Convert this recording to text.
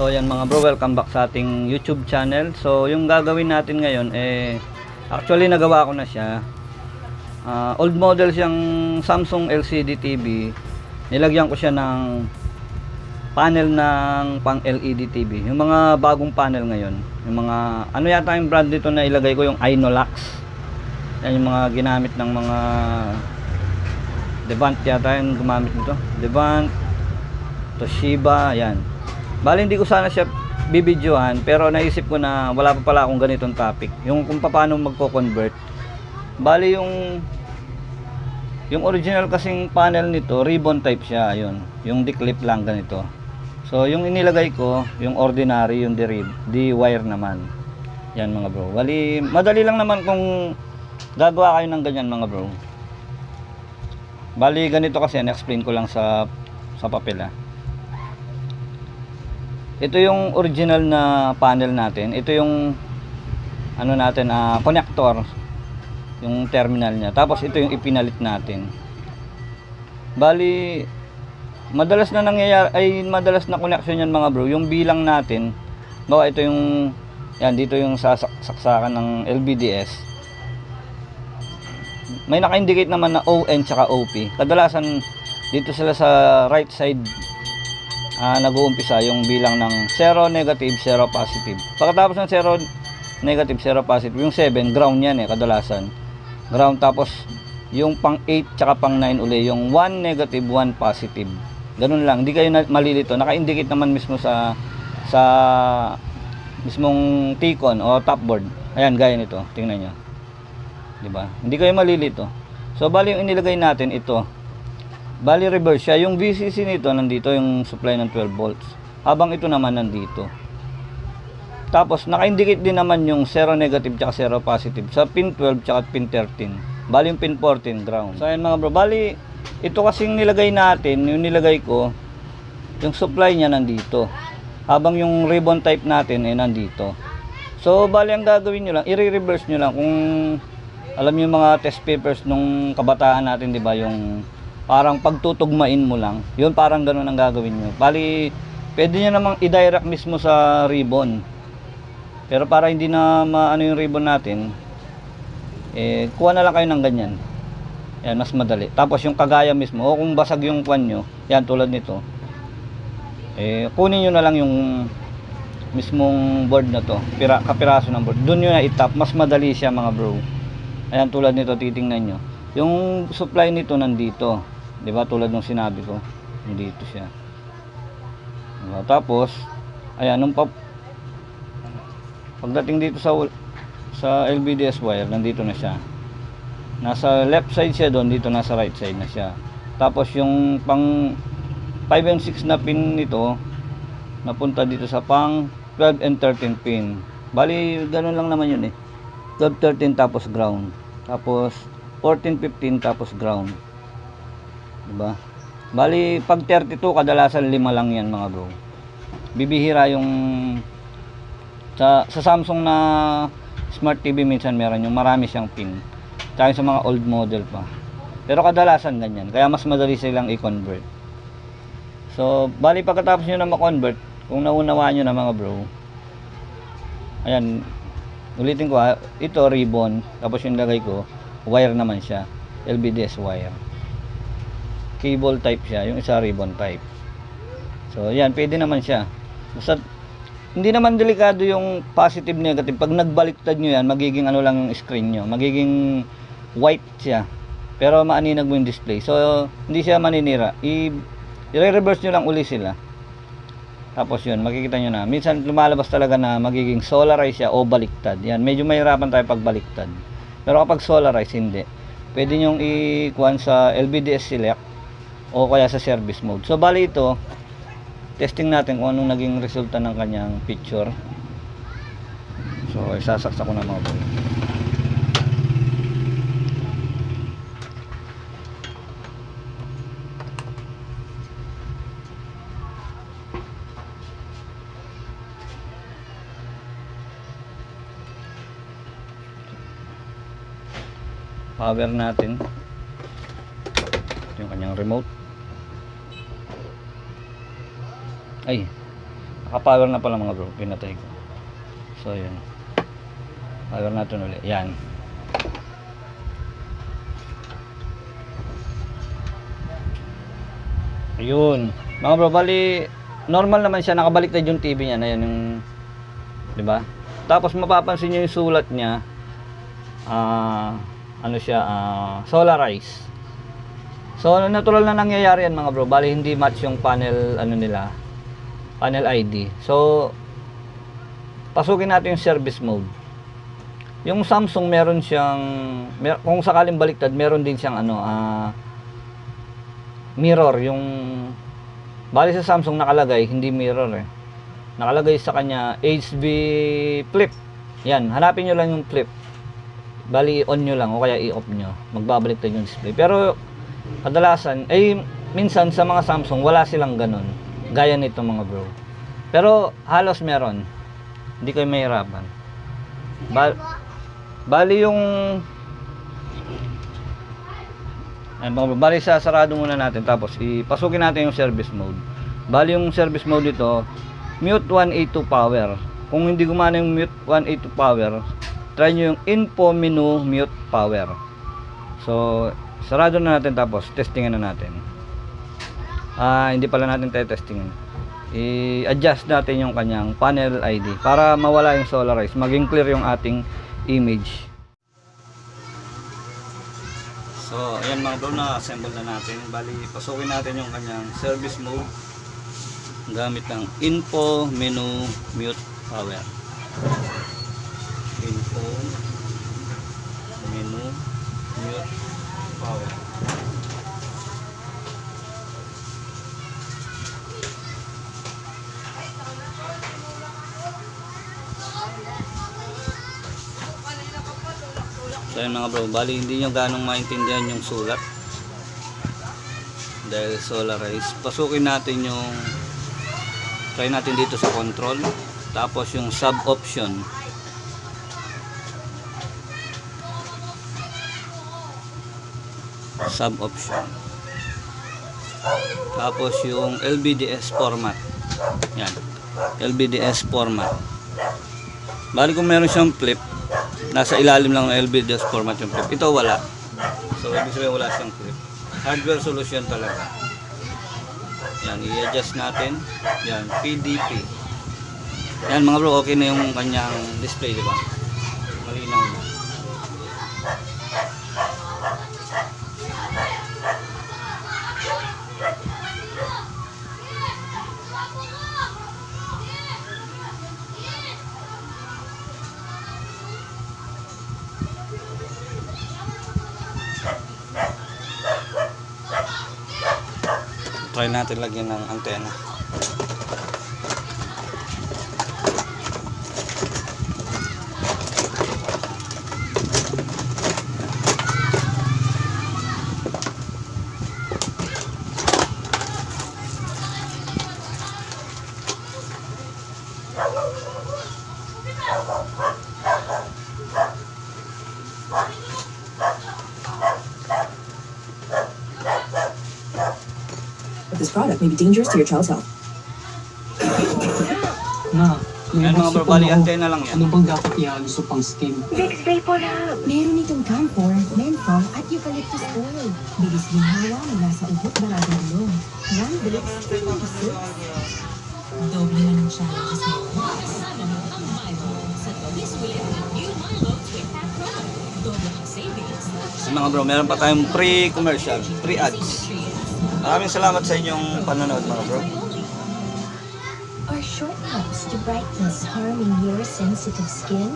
So yan mga bro, welcome back sa ating YouTube channel. So yung gagawin natin ngayon actually nagawa ko na siya. Old model siyang Samsung LCD TV. Nilagyan ko siya ng panel ng pang LED TV. Yung mga bagong panel ngayon, yung mga ano yata yung brand dito na ilagay ko, yung Innolux. Yan yung mga ginamit ng mga Devant yata yung gumamit nito. Devant, Toshiba, yan. Bali hindi ko sana siya bibidyohan, pero naisip ko na wala pa pala akong ganitong topic, yung kung paano magko-convert. Bali yung original kasing panel nito, ribbon type siya, yun. Yung declip lang ganito. So yung inilagay ko, yung ordinary, yung D-wire naman. Yan mga bro. Bali madali lang naman kung gagawa kayo ng ganyan mga bro. Bali ganito kasi, na-explain ko lang sa papel . Ito yung original na panel natin. Ito yung ano natin, connector, yung terminal niya. Tapos ito yung ipinalit natin. Bali madalas na nangyayari, madalas na connection yan mga bro. Yung bilang natin, bawa ito yung yan, dito yung saksakan ng LVDS. May naka-indicate naman na ON tsaka OP. Kadalasan dito sila sa right side nag-uumpisa yung bilang ng 0 negative, 0 positive. Pagkatapos ng 0 negative, 0 positive, yung 7 ground yan kadalasan. Ground, tapos yung pang 8 tsaka pang 9 uli, yung 1 negative, 1 positive. Ganun lang, hindi kayo malilito. Naka-indicate naman mismo sa mismong T-con o top board. Ayan, gaya nito, tingnan nyo. Diba? Hindi kayo malilito. So bali yung inilagay natin ito, bali reverse siya. Yung VCC nito nandito, yung supply ng 12 volts, habang ito naman nandito. Tapos naka-indicate din naman yung 0 negative tsaka 0 positive sa pin 12 tsaka pin 13. Bali yung pin 14 ground. So ayan mga bro, bali ito kasing nilagay natin, yung nilagay ko, yung supply niya nandito, habang yung ribbon type natin nandito. So bali ang gagawin nyo lang, i-reverse nyo lang. Kung alam niyo yung mga test papers nung kabataan natin, di ba, yung parang pagtutugmain mo lang, yun, parang ganun ang gagawin nyo. Bali pwede nyo namang i-direct mismo sa ribbon, pero para hindi na maano yung ribbon natin, kuha na lang kayo ng ganyan. Yan, mas madali. Tapos yung kagaya mismo, o kung basag yung kwan nyo, yan tulad nito, kunin nyo na lang yung mismong board na to, kapiraso ng board, dun nyo na itap, mas madali siya mga bro. Ayan, tulad nito, titingnan nyo, yung supply nito nandito, di ba, tulad ng sinabi ko, nandito siya, diba? Tapos ayan, pagdating dito sa LVDS wire, nandito na siya, nasa left side siya doon, dito nasa right side na siya. Tapos yung pang 5 and 6 na pin nito napunta dito sa pang 12 and 13 pin. Bali ganun lang naman yun 12, 13 tapos ground, tapos 14, 15 tapos ground, diba? Bali pag 32 kadalasan 5 lang yan mga bro. Bibihira yung sa Samsung na Smart TV, minsan meron yung marami siyang pin, tsaka sa mga old model pa, pero kadalasan ganyan, kaya mas madali silang i-convert. So bali pagkatapos nyo na ma-convert, kung naunawaan nyo na mga bro, ayan, ulitin ko ito ribbon, tapos yung lagay ko wire naman siya, LVDS wire, cable type siya, yung isa ribbon type. So yan, pwede naman siya. Basta hindi naman delikado yung positive negative. Pag nagbaliktad nyo yan, magiging ano lang yung screen nyo, magiging white siya, pero maaninag mo yung display. So hindi siya maninira. I-reverse nyo lang uli sila. Tapos yun, makikita nyo na minsan lumalabas talaga na magiging solarize siya o baliktad. Yan, medyo mahirapan tayo pag baliktad, pero kapag solarize, hindi. Pwede nyong i-kuhan sa LVDS select o kaya sa service mode. So bali ito, testing natin kung anong naging resulta ng kanyang picture. So isasaksak ko na mga bro. Power natin. Ito yung kanyang remote. Ay, Naka-power na pala mga bro, pinatay ko. So yun. Power natin ulit. Yan. Ayun. Mga bro, bali normal naman siya, nakabaliktad yung TV niya na yan yung, 'di ba? Tapos mapapansin niyo yung sulat niya. Ano siya, solarized. So natural na nangyayari yan mga bro. Bali hindi match yung panel ano nila, panel ID. So pasukin natin yung service mode. Yung Samsung meron siyang kung sakaling baliktad, meron din siyang ano, mirror. Yung bali sa Samsung nakalagay, hindi mirror eh. Nakalagay sa kanya HB flip. Yan, hanapin nyo lang yung flip. Bali on nyo lang o kaya i-off nyo. Magbabaliktad yung display. Pero kadalasan, minsan sa mga Samsung wala silang ganun. Gaya nito mga bro. Pero halos meron. Hindi kayo mahirapan. Bali yung bali sarado muna natin, tapos ipasukin natin yung service mode. Bali yung service mode dito, mute 182 power. Kung hindi gumana yung mute 182 power, try nyo yung info menu mute power. So sarado na natin, tapos testingin na natin. Hindi pala natin testingin. I-adjust natin yung kanyang panel ID para mawala yung solarize, maging clear yung ating image. So ayan mga bro, na-assemble na natin. Bali pasukin natin yung kanyang service mode gamit ng info menu mute power. Info menu mute power. So yun mga bro, bali hindi nyo ganong maintindihan yung sulat dahil solarized. Pasukin natin yung, try natin dito sa control, tapos yung sub option. Sub option. Tapos yung LVDS format. Yan. LVDS format. Bali kung meron siyang flip, nasa ilalim lang ng LVDS format yung flip. Ito wala. So ibig sabihin wala siyang flip. Hardware solution talaga. Yan, i-adjust natin. Yan, PDP. Yan mga bro, okay na yung kanyang display, di ba? Malinaw na. Try natin lagyan ng antena. This product may be dangerous to your child's health. Yan mga bro, bali antena lang yan. Ano bang dapat gusto pang steam? Vicks Vapor Hub. Meron itong camphor, menthol, at eucalyptus oil. Bilis ginhawa mula sa ubot baradong ilong. One Vicks, 26. Doble na ng challenges mo. Kasama mo ang Milo sa Doble Sweet New Milo Twin Pack Promo. Doble ang savings. So mga bro, meron pa tayong pre-commercial, pre-ads. Maraming salamat sa inyong panonood mga bro. Are shortcuts to brightness harming your sensitive skin?